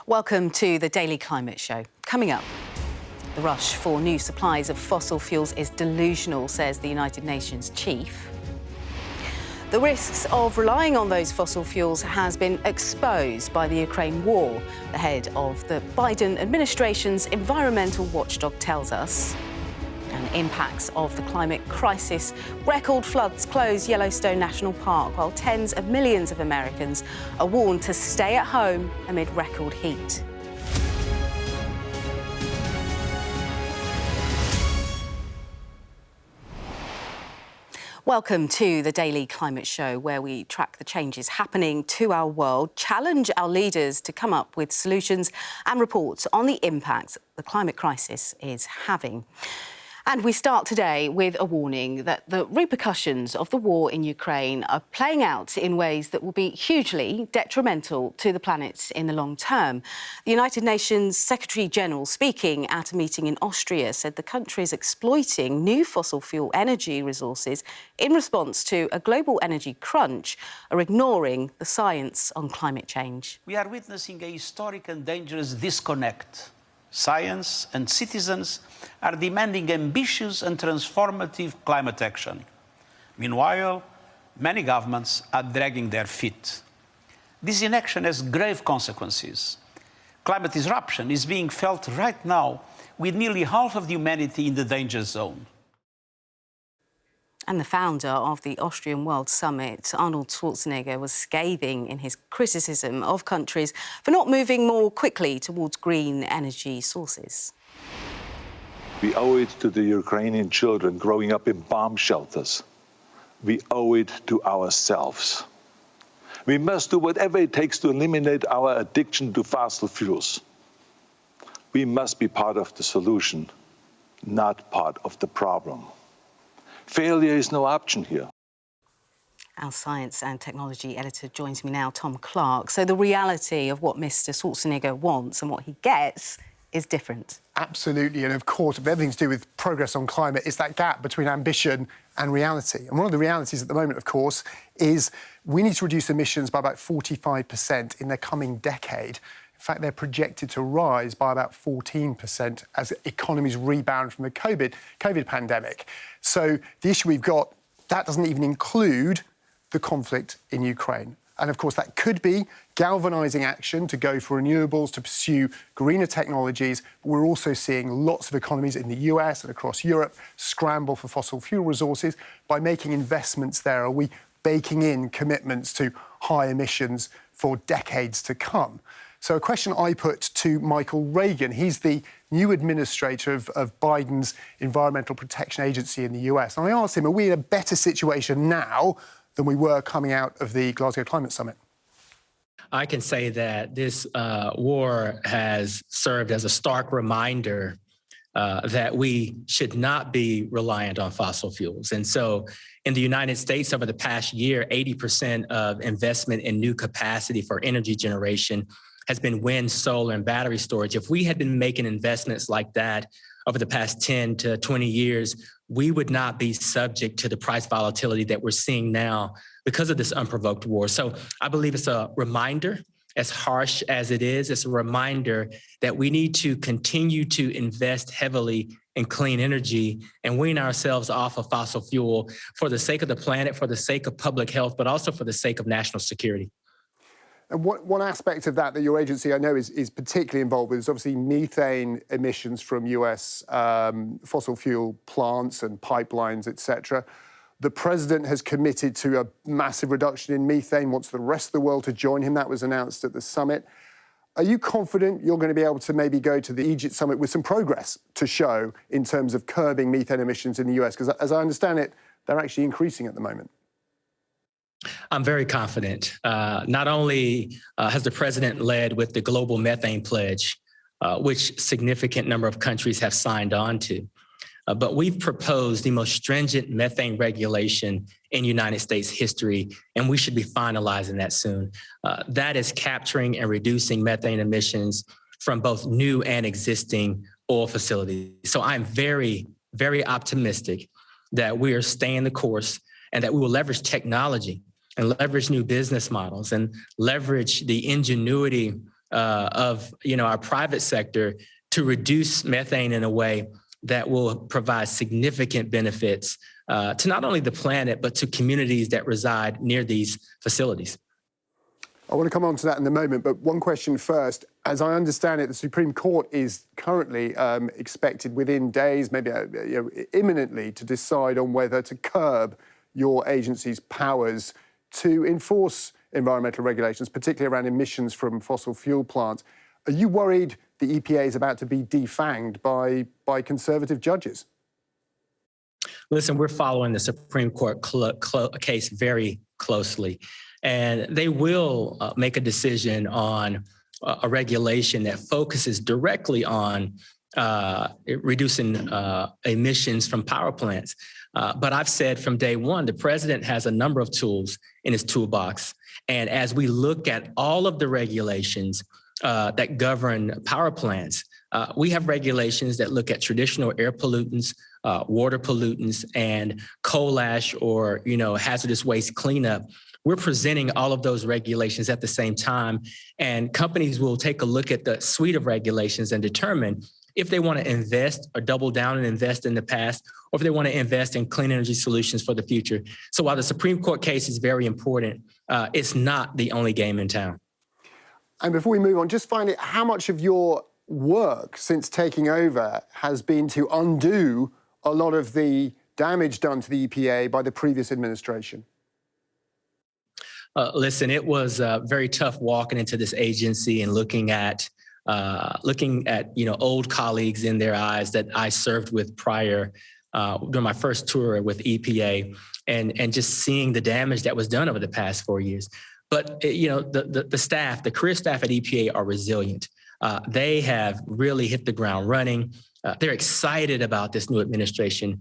Welcome to the Daily Climate Show. Coming up, the rush for new supplies of fossil fuels is delusional, says the United Nations chief. The risks of relying on those fossil fuels has been exposed by the Ukraine war. The head of the Biden administration's environmental watchdog tells us. And impacts of the climate crisis. Record floods close Yellowstone National Park, while tens of millions of Americans are warned to stay at home amid record heat. Welcome to the Daily Climate Show, where we track the changes happening to our world, challenge our leaders to come up with solutions and report on the impact the climate crisis is having. And we start today with a warning that the repercussions of the war in Ukraine are playing out in ways that will be hugely detrimental to the planet in the long term. The United Nations Secretary-General, speaking at a meeting in Austria, said the countries exploiting new fossil fuel energy resources in response to a global energy crunch are ignoring the science on climate change. We are witnessing a historic and dangerous disconnect. Science and citizens are demanding ambitious and transformative climate action. Meanwhile, many governments are dragging their feet. This inaction has grave consequences. Climate disruption is being felt right now, with nearly half of humanity in the danger zone. And the founder of the Austrian World Summit, Arnold Schwarzenegger, was scathing in his criticism of countries for not moving more quickly towards green energy sources. We owe it to the Ukrainian children growing up in bomb shelters. We owe it to ourselves. We must do whatever it takes to eliminate our addiction to fossil fuels. We must be part of the solution, not part of the problem. Failure is no option here. Our science and technology editor joins me now, Tom Clark. So the reality of what Mr. Schwarzenegger wants and what he gets is different. Absolutely, and of course, everything to do with progress on climate is that gap between ambition and reality. And one of the realities at the moment, of course, is we need to reduce emissions by about 45% in the coming decade. In fact, they're projected to rise by about 14% as economies rebound from the COVID pandemic. So the issue we've got, that doesn't even include the conflict in Ukraine. And of course, that could be galvanising action to go for renewables, to pursue greener technologies. But we're also seeing lots of economies in the US and across Europe scramble for fossil fuel resources. By making investments there, are we baking in commitments to high emissions for decades to come? So a question I put to Michael Regan. He's the new administrator of Biden's Environmental Protection Agency in the US. And I asked him, are we in a better situation now than we were coming out of the Glasgow Climate Summit? I can say that this war has served as a stark reminder that we should not be reliant on fossil fuels. And so in the United States over the past year, 80% of investment in new capacity for energy generation has been wind, solar, and battery storage. If we had been making investments like that over the past 10 to 20 years, we would not be subject to the price volatility that we're seeing now because of this unprovoked war. So I believe it's a reminder, as harsh as it is, it's a reminder that we need to continue to invest heavily in clean energy and wean ourselves off of fossil fuel for the sake of the planet, for the sake of public health, but also for the sake of national security. And one aspect of that your agency, I know, is particularly involved with is obviously methane emissions from US fossil fuel plants and pipelines, etc. The president has committed to a massive reduction in methane, wants the rest of the world to join him. That was announced at the summit. Are you confident you're going to be able to maybe go to the Egypt summit with some progress to show in terms of curbing methane emissions in the US? Because as I understand it, they're actually increasing at the moment. I'm very confident. Not only has the president led with the global methane pledge, which significant number of countries have signed on to, but we've proposed the most stringent methane regulation in United States history, and we should be finalizing that soon. That is capturing and reducing methane emissions from both new and existing oil facilities. So I'm very, very optimistic that we are staying the course and that we will leverage technology and leverage new business models and leverage the ingenuity of our private sector to reduce methane in a way that will provide significant benefits to not only the planet, but to communities that reside near these facilities. I want to come on to that in a moment, but one question first. As I understand it, the Supreme Court is currently expected within days, maybe imminently, to decide on whether to curb your agency's powers to enforce environmental regulations, particularly around emissions from fossil fuel plants. Are you worried the EPA is about to be defanged by conservative judges? Listen, we're following the Supreme Court case very closely, and they will make a decision on a regulation that focuses directly on reducing emissions from power plants. But I've said from day one, the president has a number of tools in his toolbox. And as we look at all of the regulations that govern power plants, we have regulations that look at traditional air pollutants, water pollutants, and coal ash or hazardous waste cleanup. We're presenting all of those regulations at the same time, and companies will take a look at the suite of regulations and determine if they want to invest or double down and invest in the past, or if they want to invest in clean energy solutions for the future. So while the Supreme Court case is very important, it's not the only game in town. And before we move on, just finally, how much of your work since taking over has been to undo a lot of the damage done to the EPA by the previous administration? Listen, it was very tough walking into this agency and looking at old colleagues in their eyes that I served with prior during my first tour with EPA, and just seeing the damage that was done over the past 4 years. But the staff, the career staff at EPA are resilient. They have really hit the ground running. They're excited about this new administration.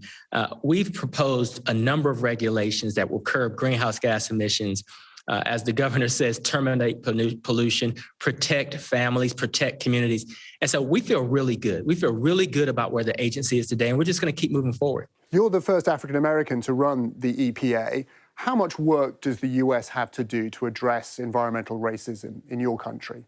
We've proposed a number of regulations that will curb greenhouse gas emissions. As the governor says, terminate pollution, protect families, protect communities. And so we feel really good. We feel really good about where the agency is today, and we're just going to keep moving forward. You're the first African-American to run the EPA. How much work does the US have to do to address environmental racism in your country?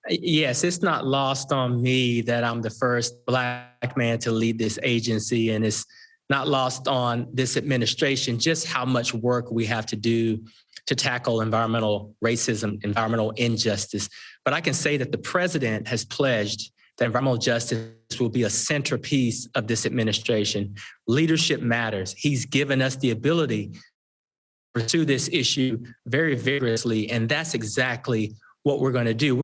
Yes, it's not lost on me that I'm the first Black man to lead this agency, and it's not lost on this administration just how much work we have to do to tackle environmental racism, environmental injustice. But I can say that the president has pledged that environmental justice will be a centerpiece of this administration. Leadership matters. He's given us the ability to pursue this issue very vigorously, and that's exactly what we're going to do.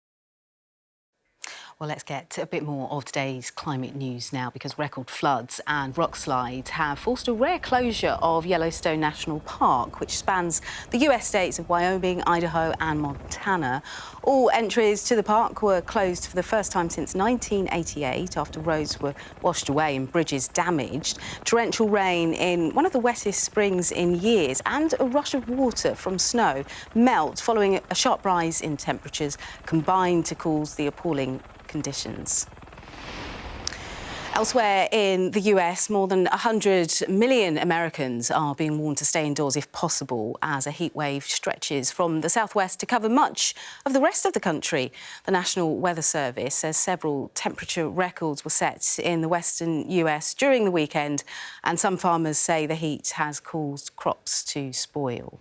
Well, let's get a bit more of today's climate news now, because record floods and rock slides have forced a rare closure of Yellowstone National Park, which spans the US states of Wyoming, Idaho and Montana. All entries to the park were closed for the first time since 1988 after roads were washed away and bridges damaged. Torrential rain in one of the wettest springs in years and a rush of water from snow melt following a sharp rise in temperatures combined to cause the appalling conditions. Elsewhere in the US, more than 100 million Americans are being warned to stay indoors if possible as a heat wave stretches from the southwest to cover much of the rest of the country. The National Weather Service says several temperature records were set in the western US during the weekend, and some farmers say the heat has caused crops to spoil.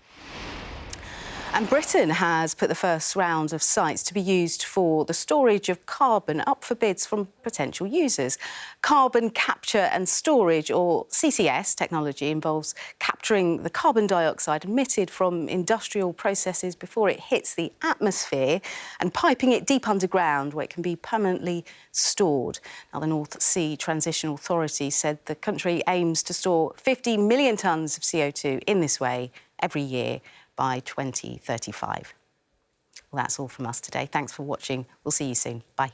And Britain has put the first round of sites to be used for the storage of carbon up for bids from potential users. Carbon capture and storage, or CCS technology, involves capturing the carbon dioxide emitted from industrial processes before it hits the atmosphere and piping it deep underground where it can be permanently stored. Now, the North Sea Transition Authority said the country aims to store 50 million tonnes of CO2 in this way every year by 2035. Well, that's all from us today. Thanks for watching. We'll see you soon. Bye.